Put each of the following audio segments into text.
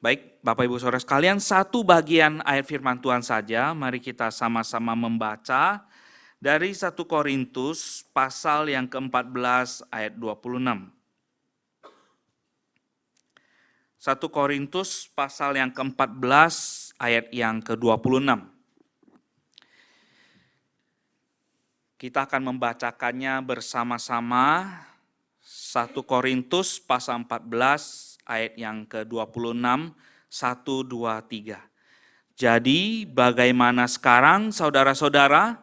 Baik, Bapak Ibu Saudara sekalian, satu bagian ayat firman Tuhan saja. Mari kita sama-sama membaca dari 1 Korintus pasal yang ke-14 ayat 26. 1 Korintus pasal yang ke-14 ayat yang ke-26. Kita akan membacakannya bersama-sama. 1 Korintus pasal 14 ayat yang ke-26, 1, 2, 3. Jadi bagaimana sekarang saudara-saudara?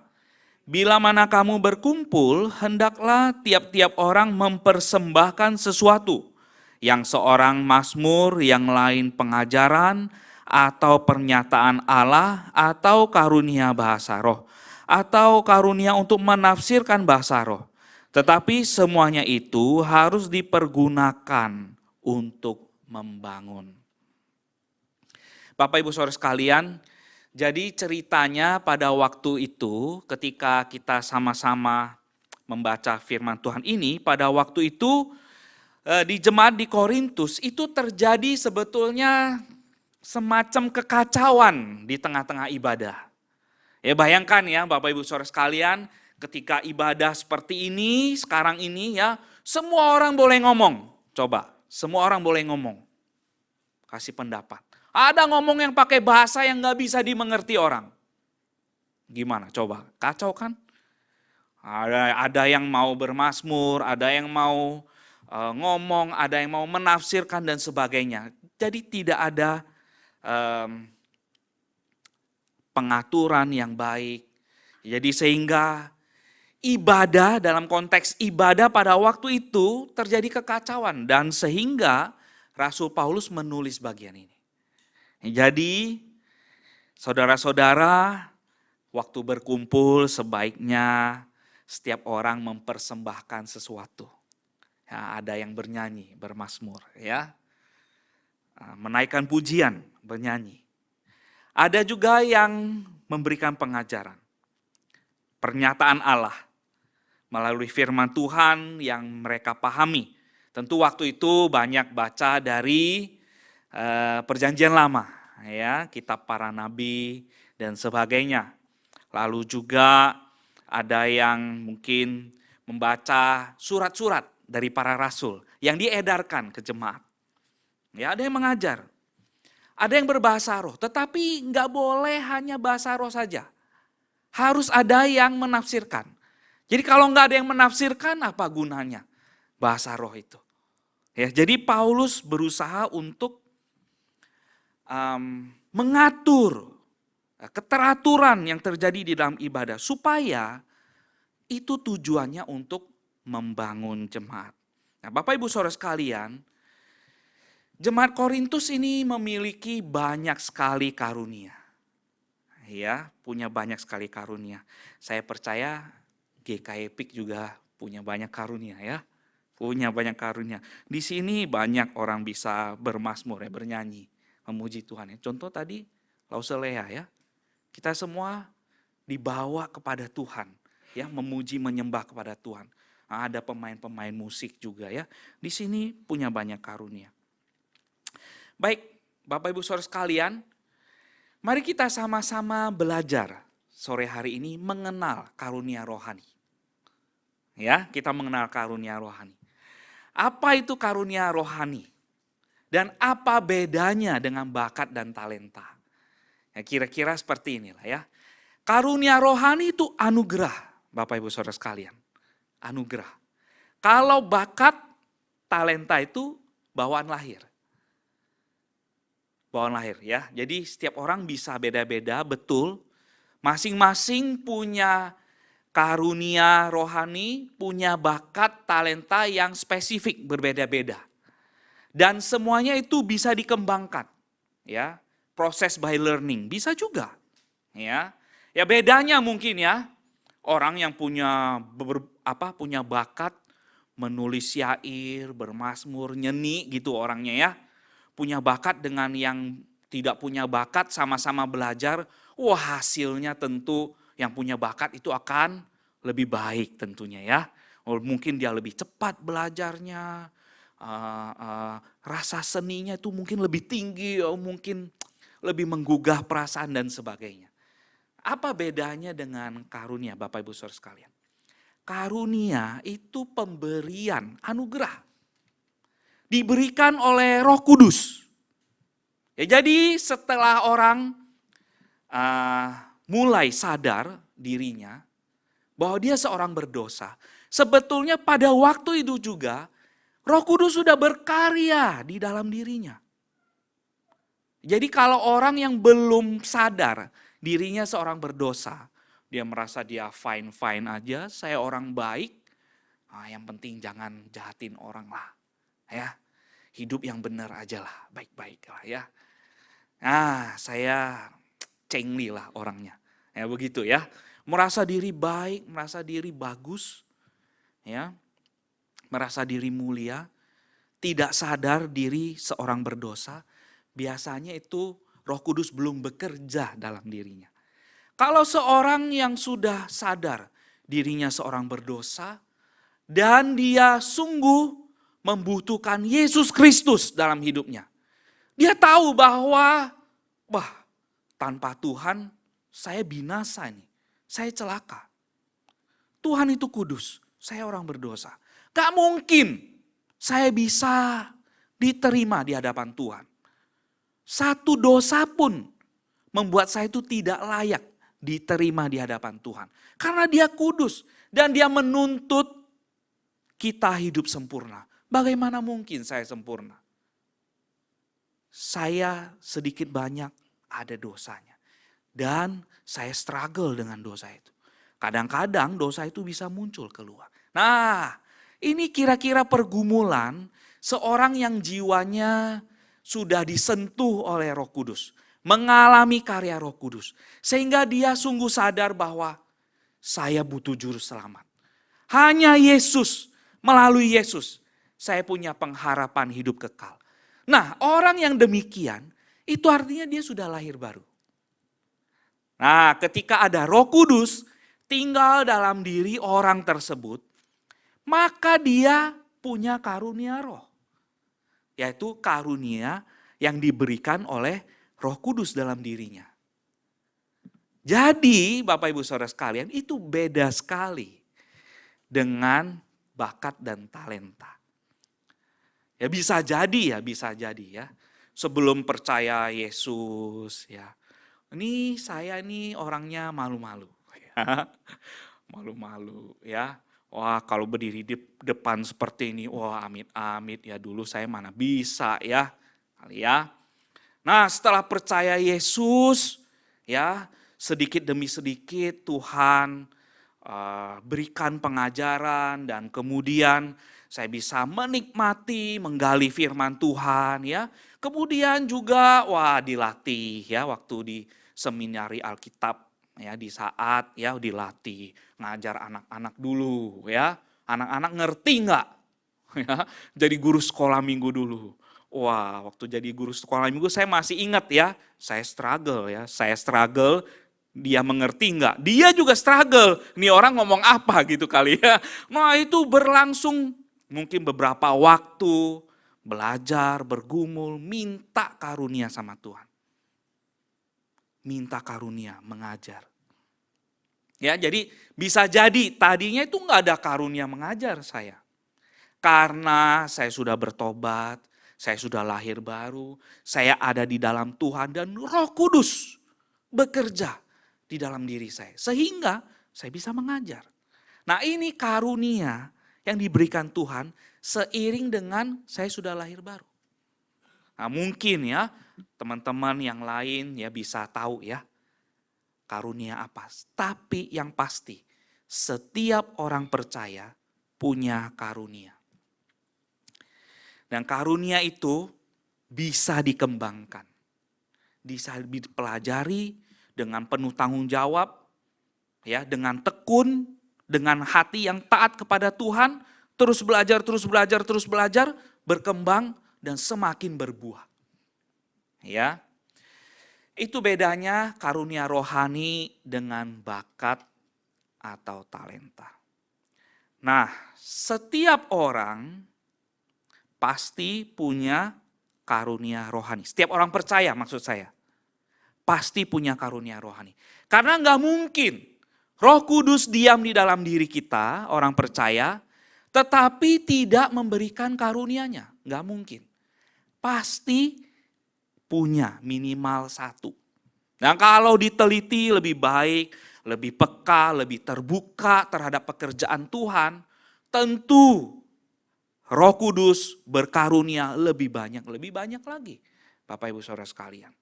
Bila mana kamu berkumpul, hendaklah tiap-tiap orang mempersembahkan sesuatu. Yang seorang mazmur, yang lain pengajaran, atau pernyataan Allah, atau karunia bahasa roh, atau karunia untuk menafsirkan bahasa roh. Tetapi semuanya itu harus dipergunakan untuk membangun. Bapak Ibu Saudara sekalian, jadi ceritanya pada waktu itu ketika kita sama-sama membaca firman Tuhan ini, pada waktu itu di jemaat di Korintus itu terjadi sebetulnya semacam kekacauan di tengah-tengah ibadah. Ya bayangkan ya Bapak Ibu Saudara sekalian, ketika ibadah seperti ini, sekarang ini ya, semua orang boleh ngomong. Coba, semua orang boleh ngomong. Kasih pendapat. Ada ngomong yang pakai bahasa yang gak bisa dimengerti orang. Gimana coba, kacau kan? Ada yang mau bermazmur, ada yang mau ngomong, ada yang mau menafsirkan dan sebagainya. Jadi tidak ada pengaturan yang baik. Jadi sehingga ibadah dalam konteks ibadah pada waktu itu terjadi kekacauan. Dan sehingga Rasul Paulus menulis bagian ini. Jadi saudara-saudara, waktu berkumpul sebaiknya setiap orang mempersembahkan sesuatu. Ya, ada yang bernyanyi, bermazmur, ya, menaikkan pujian, bernyanyi. Ada juga yang memberikan pengajaran, pernyataan Allah melalui firman Tuhan yang mereka pahami. Tentu waktu itu banyak baca dari Perjanjian Lama, ya, kitab para nabi dan sebagainya. Lalu juga ada yang mungkin membaca surat-surat dari para rasul yang diedarkan ke jemaat. Ya, ada yang mengajar, ada yang berbahasa roh, tetapi nggak boleh hanya bahasa roh saja. Harus ada yang menafsirkan. Jadi kalau nggak ada yang menafsirkan, apa gunanya bahasa roh itu? Ya, jadi Paulus berusaha untuk mengatur keteraturan yang terjadi di dalam ibadah supaya itu tujuannya untuk membangun jemaat. Nah, Bapak Ibu Saudara sekalian, jemaat Korintus ini memiliki banyak sekali karunia. Ya, punya banyak sekali karunia. Saya percaya GKI Epic juga punya banyak karunia ya. Punya banyak karunia. Di sini banyak orang bisa bermazmur ya, bernyanyi, memuji Tuhan ya. Contoh tadi Lauselea ya. Kita semua dibawa kepada Tuhan ya, memuji menyembah kepada Tuhan. Nah, ada pemain-pemain musik juga ya. Di sini punya banyak karunia. Baik, Bapak Ibu Saudara sekalian, mari kita sama-sama belajar sore hari ini mengenal karunia rohani. Ya, kita mengenal karunia rohani. Apa itu karunia rohani? Dan apa bedanya dengan bakat dan talenta? Ya, kira-kira seperti inilah ya. Karunia rohani itu anugerah, Bapak Ibu Saudara sekalian. Anugerah. Kalau bakat, talenta itu bawaan lahir. Bawaan lahir ya. Jadi setiap orang bisa beda-beda, betul. Masing-masing punya karunia rohani, punya bakat, talenta yang spesifik berbeda-beda. Dan semuanya itu bisa dikembangkan. Ya, proses by learning bisa juga. Ya, bedanya mungkin ya, orang yang punya punya bakat menulis syair, bermazmur, nyanyi gitu orangnya ya. Punya bakat dengan yang tidak punya bakat sama-sama belajar, wah hasilnya tentu yang punya bakat itu akan lebih baik tentunya ya. Mungkin dia lebih cepat belajarnya, rasa seninya itu mungkin lebih tinggi, mungkin lebih menggugah perasaan dan sebagainya. Apa bedanya dengan karunia, Bapak Ibu Saudara sekalian? Karunia itu pemberian anugerah. Diberikan oleh Roh Kudus. Ya, jadi setelah orang mulai sadar dirinya bahwa dia seorang berdosa, sebetulnya pada waktu itu juga Roh Kudus sudah berkarya di dalam dirinya. Jadi kalau orang yang belum sadar dirinya seorang berdosa, dia merasa dia fine-fine aja, saya orang baik, yang penting jangan jahatin orang lah. Ya, hidup yang benar aja lah, baik-baik lah ya. Saya cengli lah orangnya. Ya begitu ya. Merasa diri baik, merasa diri bagus, ya. Merasa diri mulia, tidak sadar diri seorang berdosa. Biasanya itu Roh Kudus belum bekerja dalam dirinya. Kalau seorang yang sudah sadar dirinya seorang berdosa dan dia sungguh membutuhkan Yesus Kristus dalam hidupnya. Dia tahu bahwa tanpa Tuhan saya binasa nih, saya celaka. Tuhan itu kudus, saya orang berdosa. Gak mungkin saya bisa diterima di hadapan Tuhan. Satu dosa pun membuat saya itu tidak layak diterima di hadapan Tuhan. Karena dia kudus dan dia menuntut kita hidup sempurna. Bagaimana mungkin saya sempurna? Saya sedikit banyak ada dosanya. Dan saya struggle dengan dosa itu. Kadang-kadang dosa itu bisa muncul keluar. Nah, ini kira-kira pergumulan seorang yang jiwanya sudah disentuh oleh Roh Kudus. Mengalami karya Roh Kudus. Sehingga dia sungguh sadar bahwa saya butuh juru selamat. Hanya Yesus, melalui Yesus, saya punya pengharapan hidup kekal. Nah, orang yang demikian, itu artinya dia sudah lahir baru. Nah, ketika ada Roh Kudus tinggal dalam diri orang tersebut, maka dia punya karunia roh. Yaitu karunia yang diberikan oleh Roh Kudus dalam dirinya. Jadi Bapak Ibu Saudara sekalian, itu beda sekali dengan bakat dan talenta. Ya bisa jadi ya. Sebelum percaya Yesus ya. Ini saya nih orangnya malu-malu. Ya. Malu-malu ya. Wah kalau berdiri di depan seperti ini, wah amit-amit ya dulu saya mana bisa ya. Kali ya. Nah setelah percaya Yesus ya sedikit demi sedikit Tuhan berikan pengajaran dan kemudian saya bisa menikmati, menggali firman Tuhan ya. Kemudian juga dilatih ya waktu di seminari Alkitab ya di saat ya dilatih ngajar anak-anak dulu ya. Anak-anak ngerti nggak? Ya, jadi guru sekolah minggu dulu. Wah, waktu jadi guru sekolah minggu saya masih ingat ya. Saya struggle. Dia mengerti nggak? Dia juga struggle. Ini orang ngomong apa gitu kali ya. Nah itu berlangsung mungkin beberapa waktu. Belajar, bergumul, minta karunia sama Tuhan. Minta karunia, mengajar. Ya, jadi bisa jadi tadinya itu nggak ada karunia mengajar saya. Karena saya sudah bertobat, saya sudah lahir baru, saya ada di dalam Tuhan dan Roh Kudus bekerja di dalam diri saya. Sehingga saya bisa mengajar. Nah ini karunia yang diberikan Tuhan seiring dengan saya sudah lahir baru. Nah mungkin ya teman-teman yang lain ya bisa tahu ya karunia apa. Tapi yang pasti setiap orang percaya punya karunia. Dan karunia itu bisa dikembangkan. Bisa dipelajari dengan penuh tanggung jawab, ya, dengan tekun, dengan hati yang taat kepada Tuhan, terus belajar, berkembang dan semakin berbuah. Ya. Itu bedanya karunia rohani dengan bakat atau talenta. Nah, setiap orang pasti punya karunia rohani. Setiap orang percaya maksud saya. Pasti punya karunia rohani. Karena nggak mungkin Roh Kudus diam di dalam diri kita, orang percaya, tetapi tidak memberikan karunia-Nya. Nggak mungkin. Pasti punya minimal satu. Nah kalau diteliti lebih baik, lebih peka, lebih terbuka terhadap pekerjaan Tuhan, tentu Roh Kudus berkarunia lebih banyak lagi. Bapak Ibu Saudara sekalian.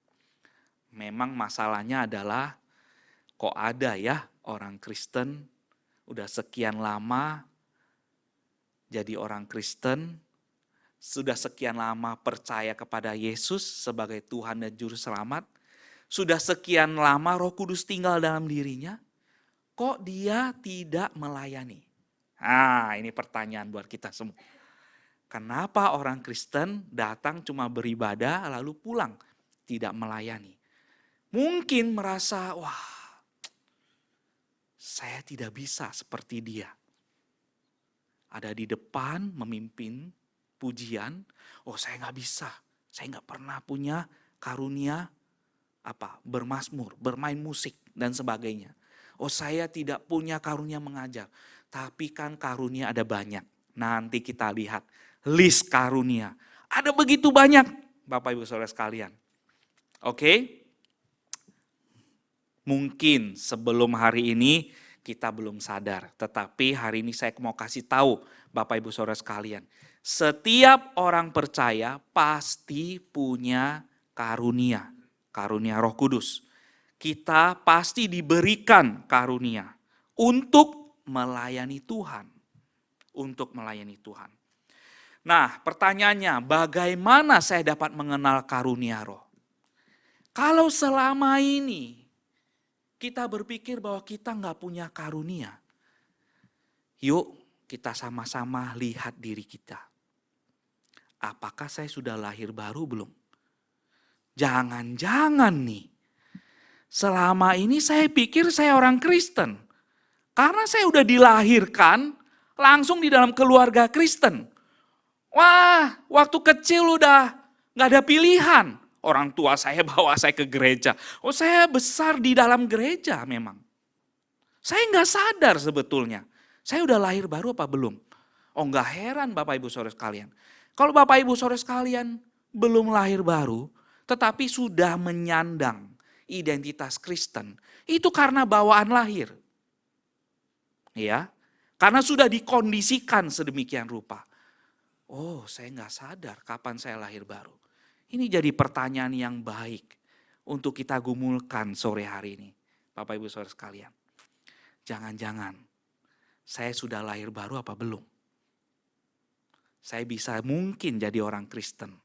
Memang masalahnya adalah kok ada ya orang Kristen udah sekian lama jadi orang Kristen, sudah sekian lama percaya kepada Yesus sebagai Tuhan dan Juru Selamat, sudah sekian lama Roh Kudus tinggal dalam dirinya, kok dia tidak melayani? Nah, ini pertanyaan buat kita semua. Kenapa orang Kristen datang cuma beribadah lalu pulang, tidak melayani? Mungkin merasa, wah, saya tidak bisa seperti dia. Ada di depan memimpin pujian, oh saya nggak bisa, saya nggak pernah punya karunia bermazmur, bermain musik dan sebagainya. Oh saya tidak punya karunia mengajar, tapi kan karunia ada banyak. Nanti kita lihat list karunia, ada begitu banyak Bapak Ibu Saudara sekalian. Oke? Mungkin sebelum hari ini kita belum sadar, tetapi hari ini saya mau kasih tahu Bapak Ibu Saudara sekalian. Setiap orang percaya pasti punya karunia, karunia Roh Kudus. Kita pasti diberikan karunia untuk melayani Tuhan. Untuk melayani Tuhan. Nah pertanyaannya, bagaimana saya dapat mengenal karunia Roh? Kalau selama ini kita berpikir bahwa kita nggak punya karunia, yuk kita sama-sama lihat diri kita. Apakah saya sudah lahir baru belum? Jangan-jangan nih, selama ini saya pikir saya orang Kristen. Karena saya udah dilahirkan langsung di dalam keluarga Kristen. Wah, waktu kecil udah nggak ada pilihan. Orang tua saya bawa saya ke gereja. Oh saya besar di dalam gereja memang. Saya nggak sadar sebetulnya. Saya udah lahir baru apa belum? Oh nggak heran Bapak Ibu Saudara sekalian. Kalau Bapak Ibu Saudara sekalian belum lahir baru, tetapi sudah menyandang identitas Kristen, itu karena bawaan lahir. Ya, karena sudah dikondisikan sedemikian rupa. Oh saya nggak sadar kapan saya lahir baru. Ini jadi pertanyaan yang baik untuk kita gumulkan sore hari ini. Bapak Ibu Saudara sekalian. Jangan-jangan saya sudah lahir baru apa belum? Saya bisa mungkin jadi orang Kristen.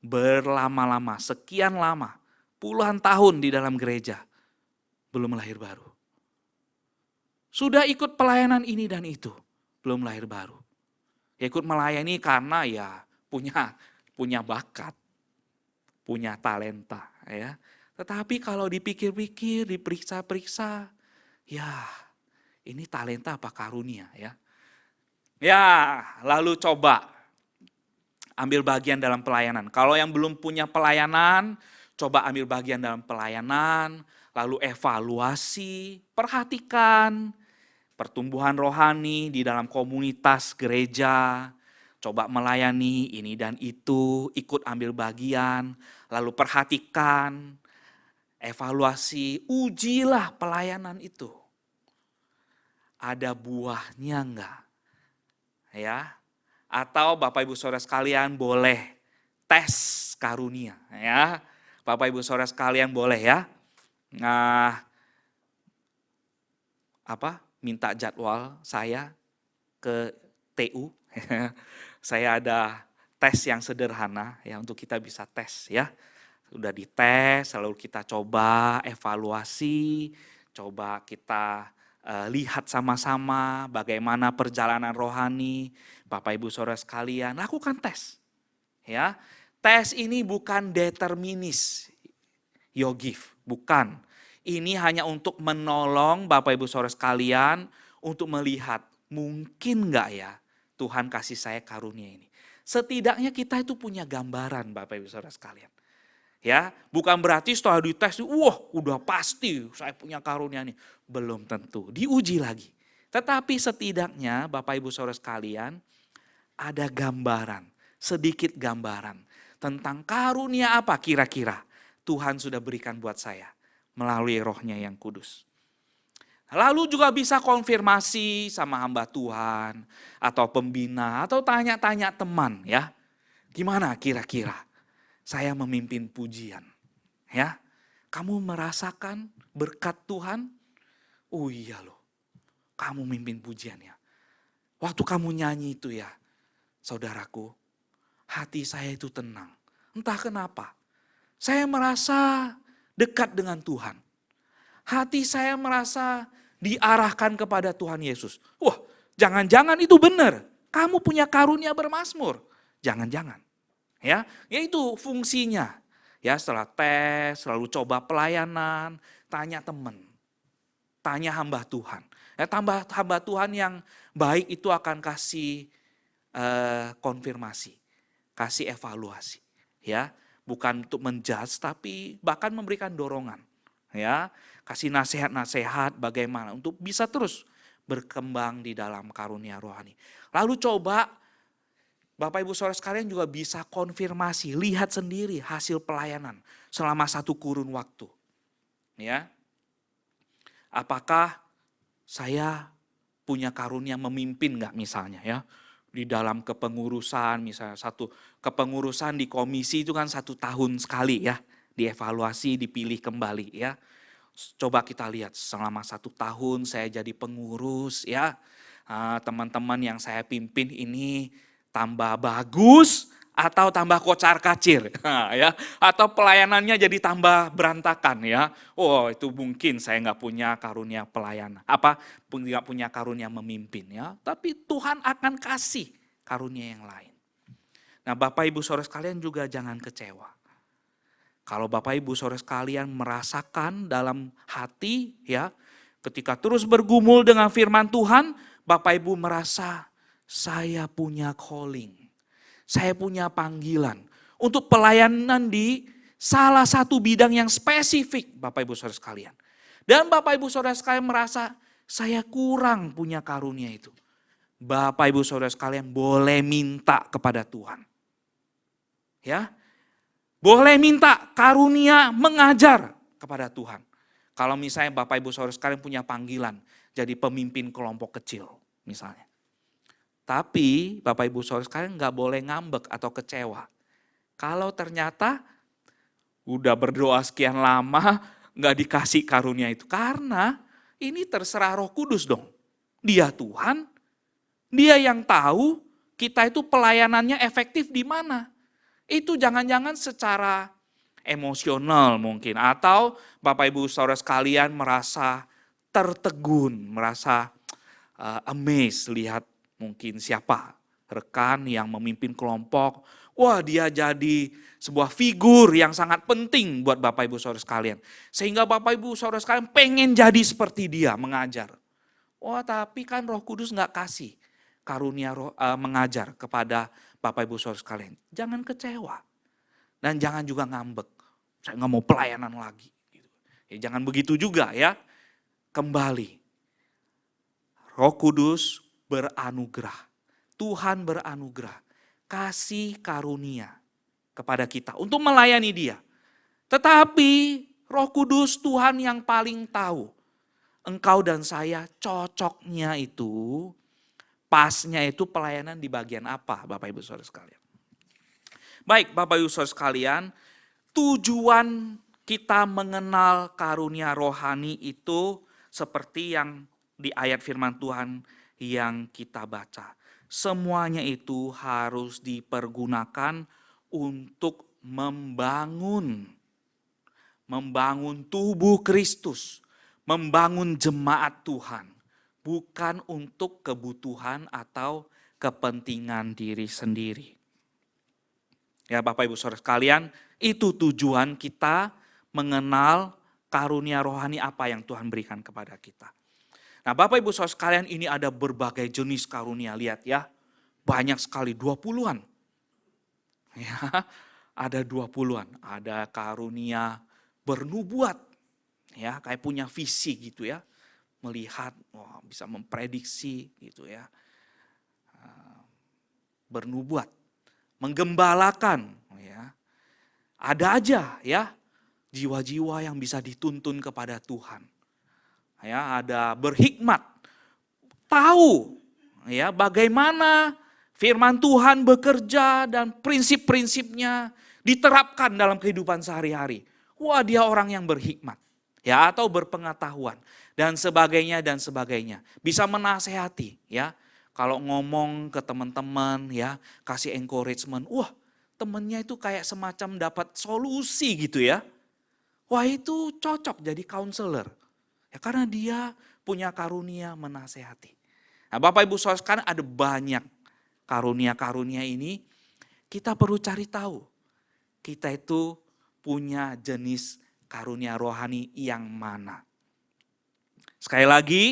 Berlama-lama, sekian lama, puluhan tahun di dalam gereja. Belum lahir baru. Sudah ikut pelayanan ini dan itu. Belum lahir baru. Ya ikut melayani karena ya punya bakat. Punya talenta ya. Tetapi kalau dipikir-pikir, diperiksa-periksa, ya ini talenta apa karunia ya. Ya lalu coba ambil bagian dalam pelayanan. Kalau yang belum punya pelayanan, coba ambil bagian dalam pelayanan, lalu evaluasi, perhatikan pertumbuhan rohani di dalam komunitas gereja. Coba melayani ini dan itu, ikut ambil bagian, lalu perhatikan, evaluasi, ujilah pelayanan itu. Ada buahnya enggak? Ya. Atau Bapak Ibu Saudara sekalian boleh tes karunia ya. Bapak Ibu Saudara sekalian boleh ya. Nah, minta jadwal saya ke TU. Saya ada tes yang sederhana ya untuk kita bisa tes ya. Udah dites, lalu kita coba evaluasi, coba kita lihat sama-sama bagaimana perjalanan rohani. Bapak Ibu Saudara sekalian, lakukan tes. Ya. Tes ini bukan determinis your gift, bukan. Ini hanya untuk menolong Bapak Ibu Saudara sekalian untuk melihat mungkin enggak ya Tuhan kasih saya karunia ini. Setidaknya kita itu punya gambaran Bapak Ibu Saudara sekalian. Ya, bukan berarti setelah dites, wah udah pasti saya punya karunia nih. Belum tentu, diuji lagi. Tetapi setidaknya Bapak Ibu Saudara sekalian ada gambaran, sedikit gambaran tentang karunia apa kira-kira Tuhan sudah berikan buat saya melalui Roh-Nya yang kudus. Lalu juga bisa konfirmasi sama hamba Tuhan atau pembina atau tanya-tanya teman ya. Gimana kira-kira saya memimpin pujian ya. Kamu merasakan berkat Tuhan? Oh iya loh, kamu mimpin pujian ya. Waktu kamu nyanyi itu ya, saudaraku, hati saya itu tenang. Entah kenapa, saya merasa dekat dengan Tuhan. Hati saya merasa diarahkan kepada Tuhan Yesus. Wah, jangan-jangan itu benar. Kamu punya karunia bermazmur. Jangan-jangan. Ya, itu fungsinya. Ya, setelah tes, selalu coba pelayanan, tanya teman. Tanya hamba Tuhan. Ya, hamba Tuhan yang baik itu akan kasih konfirmasi, kasih evaluasi. Ya, bukan untuk menjudge tapi bahkan memberikan dorongan. Ya, kasih nasihat-nasihat bagaimana untuk bisa terus berkembang di dalam karunia rohani. Lalu coba Bapak Ibu Saudara sekalian juga bisa konfirmasi, lihat sendiri hasil pelayanan selama 1 kurun waktu. Ya. Apakah saya punya karunia memimpin enggak misalnya ya. Di dalam kepengurusan misalnya kepengurusan di komisi itu kan 1 tahun sekali ya. Dievaluasi, dipilih kembali ya. Coba kita lihat selama 1 tahun saya jadi pengurus ya. Teman-teman yang saya pimpin ini tambah bagus atau tambah kocar-kacir ya. Atau pelayanannya jadi tambah berantakan ya. Oh itu mungkin saya nggak punya karunia pelayanan. Nggak punya karunia memimpin ya. Tapi Tuhan akan kasih karunia yang lain. Nah Bapak Ibu Saudara sekalian juga jangan kecewa. Kalau Bapak Ibu Saudara sekalian merasakan dalam hati ya, ketika terus bergumul dengan firman Tuhan, Bapak Ibu merasa saya punya calling, saya punya panggilan untuk pelayanan di salah satu bidang yang spesifik Bapak Ibu Saudara sekalian. Dan Bapak Ibu Saudara sekalian merasa saya kurang punya karunia itu. Bapak Ibu Saudara sekalian boleh minta kepada Tuhan. Ya. Boleh minta karunia mengajar kepada Tuhan. Kalau misalnya Bapak Ibu Saudara sekalian punya panggilan jadi pemimpin kelompok kecil misalnya. Tapi Bapak Ibu Saudara sekalian gak boleh ngambek atau kecewa. Kalau ternyata udah berdoa sekian lama gak dikasih karunia itu. Karena ini terserah Roh Kudus dong. Dia Tuhan, Dia yang tahu kita itu pelayanannya efektif di mana. Itu jangan-jangan secara emosional mungkin. Atau Bapak Ibu Saudara sekalian merasa tertegun, merasa amazed lihat mungkin siapa rekan yang memimpin kelompok. Wah dia jadi sebuah figur yang sangat penting buat Bapak Ibu Saudara sekalian. Sehingga Bapak Ibu Saudara sekalian pengen jadi seperti dia mengajar. Wah tapi kan Roh Kudus gak kasih karunia mengajar kepada Bapak Ibu Saudara sekalian. Jangan kecewa. Dan jangan juga ngambek. Saya gak mau pelayanan lagi. Ya, jangan begitu juga ya. Kembali. Roh Kudus beranugerah. Tuhan beranugerah. Kasih karunia kepada kita untuk melayani Dia. Tetapi Roh Kudus Tuhan yang paling tahu. Engkau dan saya cocoknya itu, pasnya itu pelayanan di bagian apa Bapak Ibu Saudara sekalian. Baik Bapak Ibu Saudara sekalian, tujuan kita mengenal karunia rohani itu seperti yang di ayat firman Tuhan yang kita baca. Semuanya itu harus dipergunakan untuk membangun tubuh Kristus, membangun jemaat Tuhan. Bukan untuk kebutuhan atau kepentingan diri sendiri. Ya Bapak Ibu Saudara sekalian, itu tujuan kita mengenal karunia rohani apa yang Tuhan berikan kepada kita. Nah Bapak Ibu Saudara sekalian, ini ada berbagai jenis karunia, lihat ya. Banyak sekali, 20-an. Ya, ada 20-an, ada karunia bernubuat, ya, kayak punya visi gitu ya, melihat, wah, bisa memprediksi gitu ya, bernubuat, menggembalakan, ya. Ada aja ya jiwa-jiwa yang bisa dituntun kepada Tuhan. Ya, ada berhikmat, tahu ya bagaimana firman Tuhan bekerja dan prinsip-prinsipnya diterapkan dalam kehidupan sehari-hari. Wah, dia orang yang berhikmat ya, atau berpengetahuan dan sebagainya dan sebagainya. Bisa menasehati ya. Kalau ngomong ke teman-teman ya, kasih encouragement. Wah, temennya itu kayak semacam dapat solusi gitu ya. Wah, itu cocok jadi counselor. Ya, karena dia punya karunia menasehati. Nah, Bapak Ibu Saudara sekarang ada banyak karunia-karunia ini, kita perlu cari tahu. Kita itu punya jenis karunia rohani yang mana. Sekali lagi,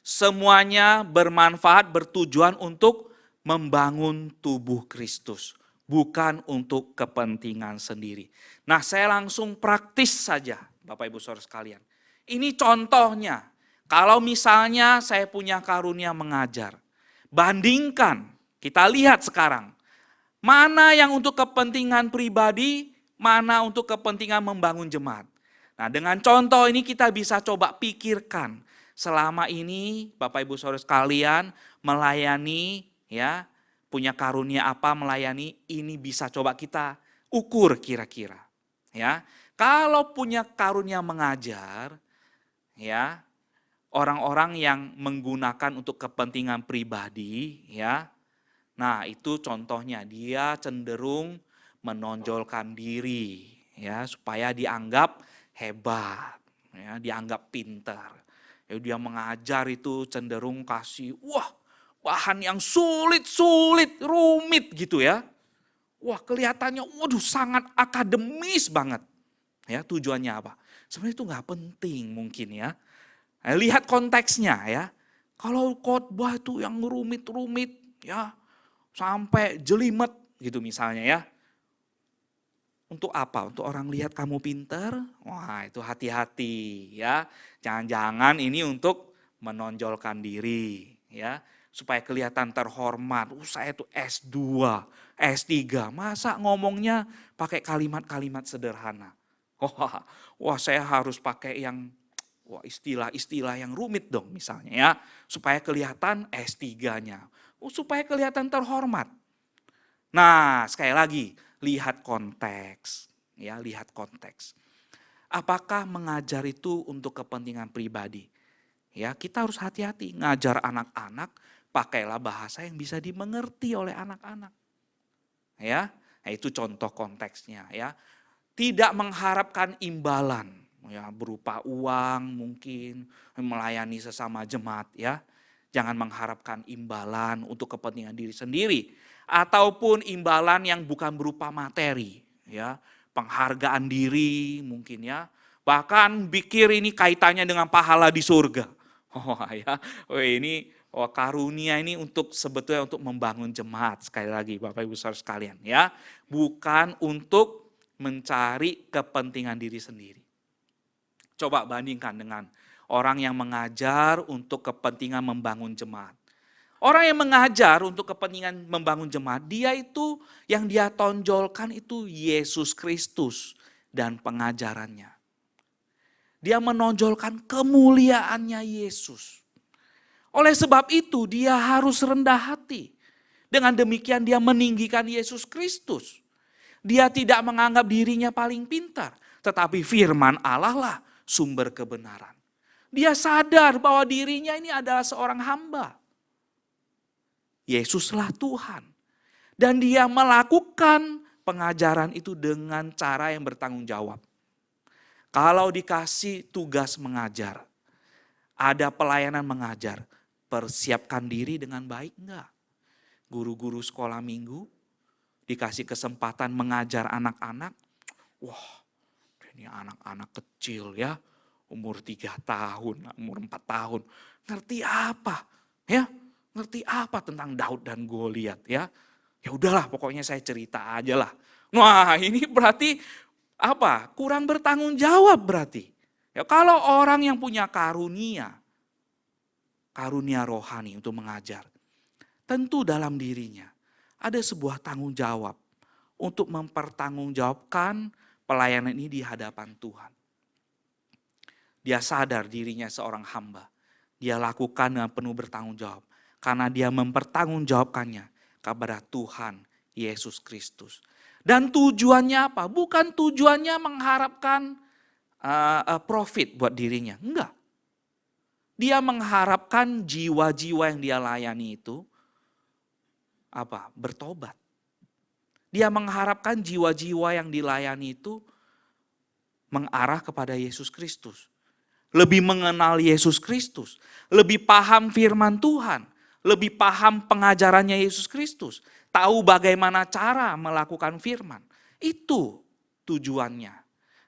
semuanya bermanfaat, bertujuan untuk membangun tubuh Kristus. Bukan untuk kepentingan sendiri. Nah, saya langsung praktis saja Bapak Ibu Saudara sekalian. Ini contohnya, kalau misalnya saya punya karunia mengajar. Bandingkan, kita lihat sekarang. Mana yang untuk kepentingan pribadi, mana untuk kepentingan membangun jemaat. Nah, dengan contoh ini kita bisa coba pikirkan. Selama ini Bapak Ibu Saudara sekalian melayani ya, punya karunia apa melayani, ini bisa coba kita ukur kira-kira. Ya. Kalau punya karunia mengajar ya, orang-orang yang menggunakan untuk kepentingan pribadi ya. Nah, itu contohnya dia cenderung menonjolkan diri ya supaya dianggap hebat, ya, dianggap pintar. Ya, dia mengajar itu cenderung kasih bahan yang sulit-sulit, rumit gitu ya. Wah, kelihatannya waduh sangat akademis banget. Ya, tujuannya apa? Sebenarnya itu nggak penting mungkin ya. Lihat konteksnya ya. Kalau khotbah itu yang rumit-rumit ya, sampai jelimet gitu misalnya ya. Untuk apa? Untuk orang lihat kamu pinter? Wah, itu hati-hati ya. Jangan-jangan ini untuk menonjolkan diri ya, supaya kelihatan terhormat. Saya itu S2, S3. Masa ngomongnya pakai kalimat-kalimat sederhana? Wah, saya harus pakai yang istilah-istilah yang rumit dong misalnya ya, supaya kelihatan S3-nya. Supaya kelihatan terhormat. Nah, sekali lagi, lihat konteks. Ya, lihat konteks. Apakah mengajar itu untuk kepentingan pribadi? Ya, kita harus hati-hati. Ngajar anak-anak, pakailah bahasa yang bisa dimengerti oleh anak-anak. Ya, nah, itu contoh konteksnya ya. Tidak mengharapkan imbalan, ya, berupa uang mungkin, melayani sesama jemaat ya. Jangan mengharapkan imbalan untuk kepentingan diri sendiri ataupun imbalan yang bukan berupa materi ya, penghargaan diri mungkin ya. Bahkan pikir ini kaitannya dengan pahala di surga. Oh ya, karunia ini untuk sebetulnya untuk membangun jemaat sekali lagi Bapak Ibu Saudara sekalian ya, bukan untuk mencari kepentingan diri sendiri. Coba bandingkan dengan orang yang mengajar untuk kepentingan membangun jemaat. Orang yang mengajar untuk kepentingan membangun jemaat, dia itu yang dia tonjolkan itu Yesus Kristus dan pengajarannya. Dia menonjolkan kemuliaannya Yesus. Oleh sebab itu dia harus rendah hati. Dengan demikian dia meninggikan Yesus Kristus. Dia tidak menganggap dirinya paling pintar, tetapi firman Allah lah sumber kebenaran. Dia sadar bahwa dirinya ini adalah seorang hamba. Yesuslah Tuhan. Dan dia melakukan pengajaran itu dengan cara yang bertanggung jawab. Kalau dikasih tugas mengajar, ada pelayanan mengajar, persiapkan diri dengan baik enggak? Guru-guru sekolah minggu dikasih kesempatan mengajar anak-anak. Wah, ini anak-anak kecil ya, umur 3 tahun, umur 4 tahun. Ngerti apa? Ya, ngerti apa tentang Daud dan Goliat ya? Ya udahlah, pokoknya saya cerita aja lah. Wah, ini berarti apa? Kurang bertanggung jawab berarti. Ya, kalau orang yang punya karunia rohani untuk mengajar, tentu dalam dirinya ada sebuah tanggung jawab untuk mempertanggungjawabkan pelayanan ini di hadapan Tuhan. Dia sadar dirinya seorang hamba. Dia lakukan dengan penuh bertanggung jawab. Karena dia mempertanggungjawabkannya kepada Tuhan Yesus Kristus. Dan tujuannya apa? Bukan tujuannya mengharapkan profit buat dirinya. Enggak. Dia mengharapkan jiwa-jiwa yang dia layani itu bertobat. Dia mengharapkan jiwa-jiwa yang dilayani itu mengarah kepada Yesus Kristus. Lebih mengenal Yesus Kristus, lebih paham firman Tuhan, lebih paham pengajarannya Yesus Kristus, tahu bagaimana cara melakukan firman. Itu tujuannya.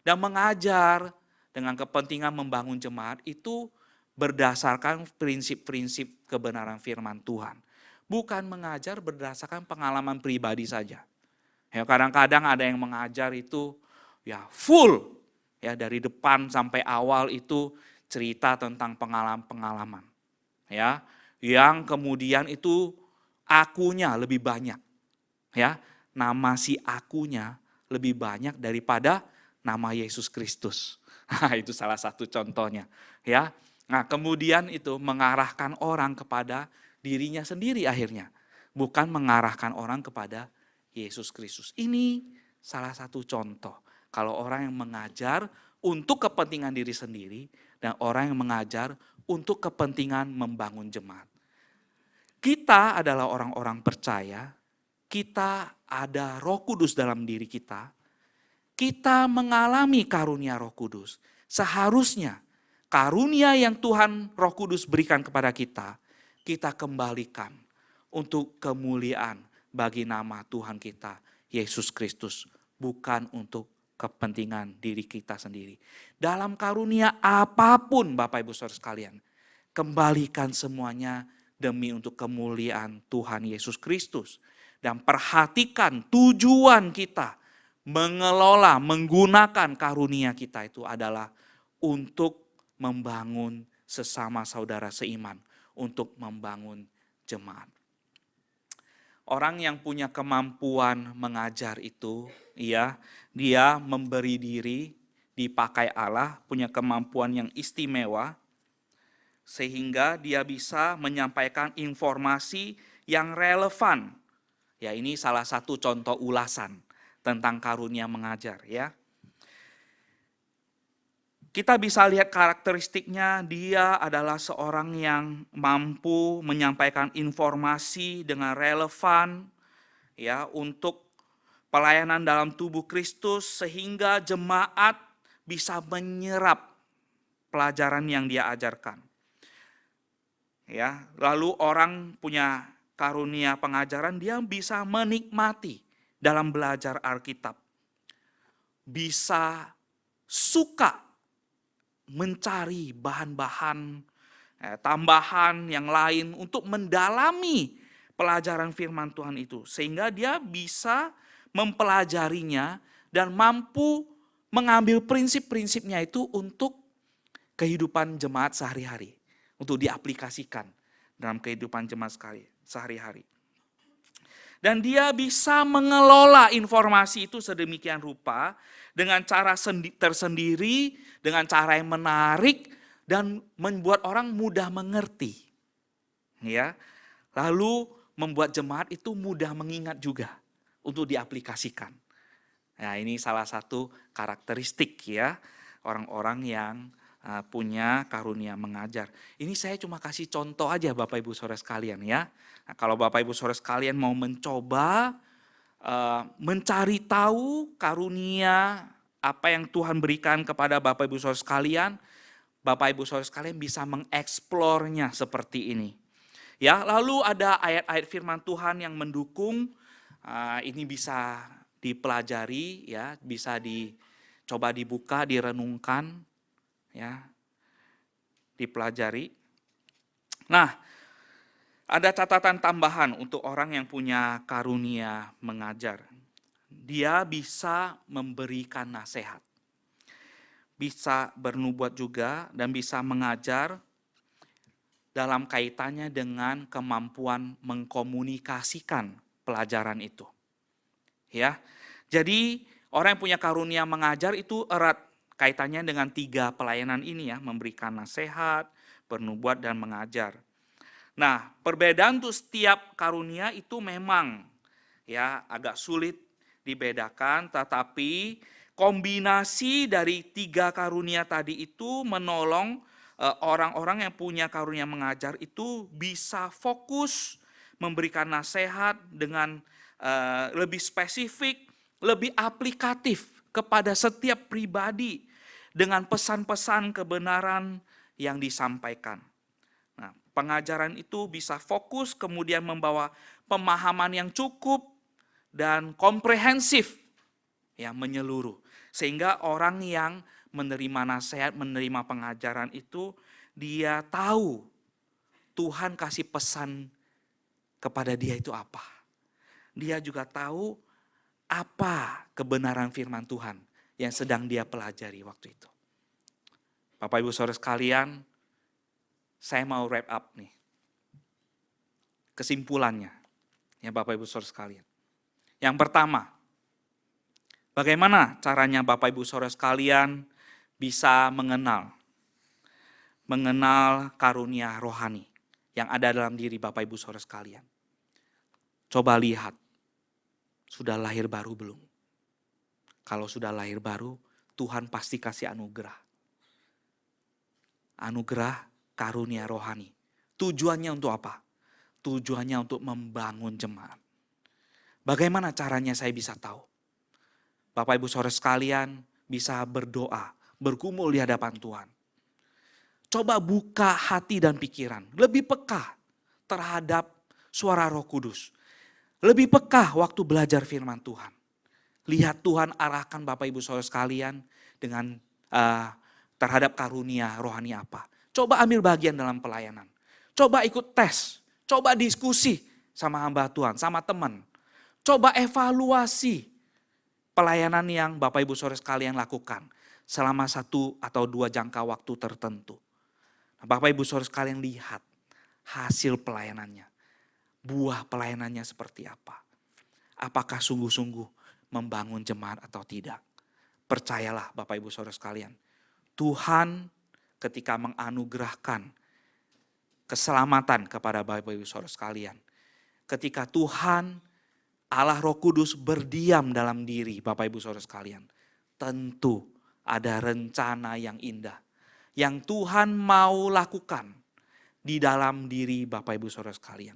Dan mengajar dengan kepentingan membangun jemaat itu berdasarkan prinsip-prinsip kebenaran firman Tuhan. Bukan mengajar berdasarkan pengalaman pribadi saja. Ya, kadang-kadang ada yang mengajar itu ya full. Ya, dari depan sampai awal itu cerita tentang pengalaman-pengalaman. Ya, yang kemudian itu akunya lebih banyak. Ya, nama si akunya lebih banyak daripada nama Yesus Kristus. Nah, itu salah satu contohnya, ya. Nah, kemudian itu mengarahkan orang kepada dirinya sendiri akhirnya, bukan mengarahkan orang kepada Yesus Kristus. Ini salah satu contoh. Kalau orang yang mengajar untuk kepentingan diri sendiri dan orang yang mengajar untuk kepentingan membangun jemaat. Kita adalah orang-orang percaya, kita ada Roh Kudus dalam diri kita. Kita mengalami karunia Roh Kudus. Seharusnya karunia yang Tuhan Roh Kudus berikan kepada kita, kita kembalikan untuk kemuliaan bagi nama Tuhan kita, Yesus Kristus. Bukan untuk kepentingan diri kita sendiri. Dalam karunia apapun Bapak Ibu Saudara sekalian, kembalikan semuanya demi untuk kemuliaan Tuhan Yesus Kristus. Dan perhatikan tujuan kita mengelola, menggunakan karunia kita itu adalah untuk membangun sesama saudara seiman, untuk membangun jemaat. Orang yang punya kemampuan mengajar itu, ya, dia memberi diri, dipakai Allah, punya kemampuan yang istimewa, sehingga dia bisa menyampaikan informasi yang relevan. Ya, ini salah satu contoh ulasan tentang karunia mengajar, ya. Kita bisa lihat karakteristiknya, dia adalah seorang yang mampu menyampaikan informasi dengan relevan ya untuk pelayanan dalam tubuh Kristus sehingga jemaat bisa menyerap pelajaran yang dia ajarkan. Ya, lalu orang punya karunia pengajaran, dia bisa menikmati dalam belajar Alkitab. Bisa suka mencari bahan-bahan tambahan yang lain untuk mendalami pelajaran firman Tuhan itu. Sehingga dia bisa mempelajarinya dan mampu mengambil prinsip-prinsipnya itu untuk kehidupan jemaat sehari-hari. Untuk diaplikasikan dalam kehidupan jemaat sehari-hari. Dan dia bisa mengelola informasi itu sedemikian rupa dengan cara tersendiri, dengan cara yang menarik dan membuat orang mudah mengerti. Ya. Lalu membuat jemaat itu mudah mengingat juga untuk diaplikasikan. Nah, ini salah satu karakteristik ya orang-orang yang punya karunia mengajar. Ini saya cuma kasih contoh aja Bapak Ibu Saudara sekalian ya. Nah, kalau Bapak Ibu Saudara sekalian mau mencoba mencari tahu karunia apa yang Tuhan berikan kepada Bapak Ibu Saudara sekalian, Bapak Ibu Saudara sekalian bisa mengeksplornya seperti ini. Ya, lalu ada ayat-ayat firman Tuhan yang mendukung ini bisa dipelajari ya, bisa dicoba dibuka, direnungkan ya, dipelajari. Nah, Ada catatan tambahan untuk orang yang punya karunia mengajar. Dia bisa memberikan nasihat, bisa bernubuat juga, dan bisa mengajar dalam kaitannya dengan kemampuan mengkomunikasikan pelajaran itu. Ya, jadi orang yang punya karunia mengajar itu erat kaitannya dengan 3 pelayanan ini ya, memberikan nasihat, bernubuat, dan mengajar. Nah, perbedaan untuk setiap karunia itu memang ya agak sulit dibedakan, tetapi kombinasi dari 3 karunia tadi itu menolong orang-orang yang punya karunia mengajar itu bisa fokus memberikan nasihat dengan lebih spesifik, lebih aplikatif kepada setiap pribadi dengan pesan-pesan kebenaran yang disampaikan. Nah, pengajaran itu bisa fokus kemudian membawa pemahaman yang cukup dan komprehensif, ya, menyeluruh. Sehingga orang yang menerima nasihat, menerima pengajaran itu, dia tahu Tuhan kasih pesan kepada dia itu apa. Dia juga tahu apa kebenaran firman Tuhan yang sedang dia pelajari waktu itu. Bapak Ibu Saudara sekalian, saya mau wrap up nih. Kesimpulannya, ya Bapak Ibu Saudara sekalian. Yang pertama, bagaimana caranya Bapak Ibu Saudara sekalian bisa mengenal karunia rohani yang ada dalam diri Bapak Ibu Saudara sekalian. Coba lihat, sudah lahir baru belum? Kalau sudah lahir baru, Tuhan pasti kasih anugerah. Anugerah karunia rohani. Tujuannya untuk apa? Tujuannya untuk membangun jemaat. Bagaimana caranya saya bisa tahu? Bapak Ibu Saudara sekalian bisa berdoa, bergumul di hadapan Tuhan. Coba buka hati dan pikiran, lebih peka terhadap suara Roh Kudus. Lebih peka waktu belajar firman Tuhan. Lihat Tuhan arahkan Bapak Ibu Saudara sekalian dengan terhadap karunia rohani apa. Coba ambil bagian dalam pelayanan. Coba ikut tes, coba diskusi sama hamba Tuhan, sama teman. Coba evaluasi pelayanan yang Bapak Ibu Saudara sekalian lakukan selama 1 atau 2 jangka waktu tertentu. Nah, Bapak Ibu Saudara sekalian lihat hasil pelayanannya. Buah pelayanannya seperti apa. Apakah sungguh-sungguh membangun jemaat atau tidak. Percayalah Bapak Ibu Saudara sekalian. Tuhan ketika menganugerahkan keselamatan kepada Bapak Ibu Saudara sekalian. Ketika Tuhan Allah Roh Kudus berdiam dalam diri Bapak Ibu Saudara sekalian. Tentu ada rencana yang indah. Yang Tuhan mau lakukan di dalam diri Bapak Ibu Saudara sekalian.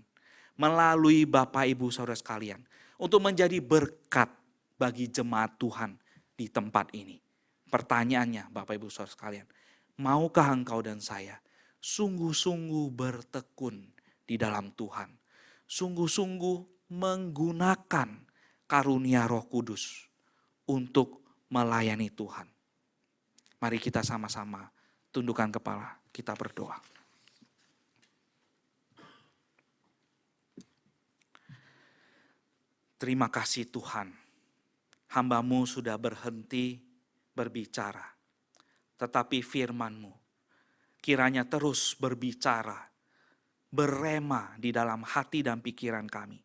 Melalui Bapak Ibu Saudara sekalian. Untuk menjadi berkat bagi jemaat Tuhan di tempat ini. Pertanyaannya Bapak Ibu Saudara sekalian. Maukah engkau dan saya sungguh-sungguh bertekun di dalam Tuhan. Sungguh-sungguh menggunakan karunia Roh Kudus untuk melayani Tuhan. Mari kita sama-sama tundukkan kepala, kita berdoa. Terima kasih Tuhan, hamba-Mu sudah berhenti berbicara, tetapi firman-Mu kiranya terus berbicara, berrema di dalam hati dan pikiran kami.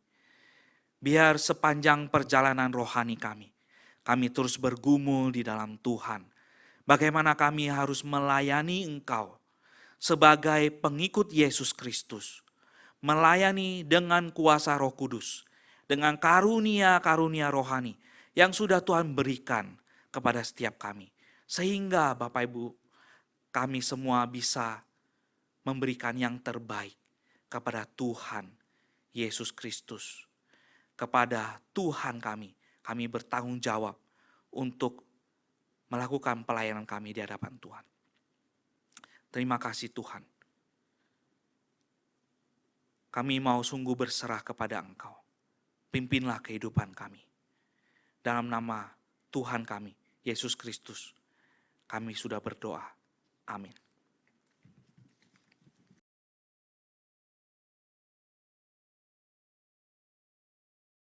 Biar sepanjang perjalanan rohani kami terus bergumul di dalam Tuhan. Bagaimana kami harus melayani Engkau sebagai pengikut Yesus Kristus. Melayani dengan kuasa Roh Kudus, dengan karunia-karunia rohani yang sudah Tuhan berikan kepada setiap kami. Sehingga Bapak Ibu, kami semua bisa memberikan yang terbaik kepada Tuhan Yesus Kristus. Kepada Tuhan kami bertanggung jawab untuk melakukan pelayanan kami di hadapan Tuhan. Terima kasih Tuhan. Kami mau sungguh berserah kepada Engkau. Pimpinlah kehidupan kami. Dalam nama Tuhan kami, Yesus Kristus, kami sudah berdoa. Amin.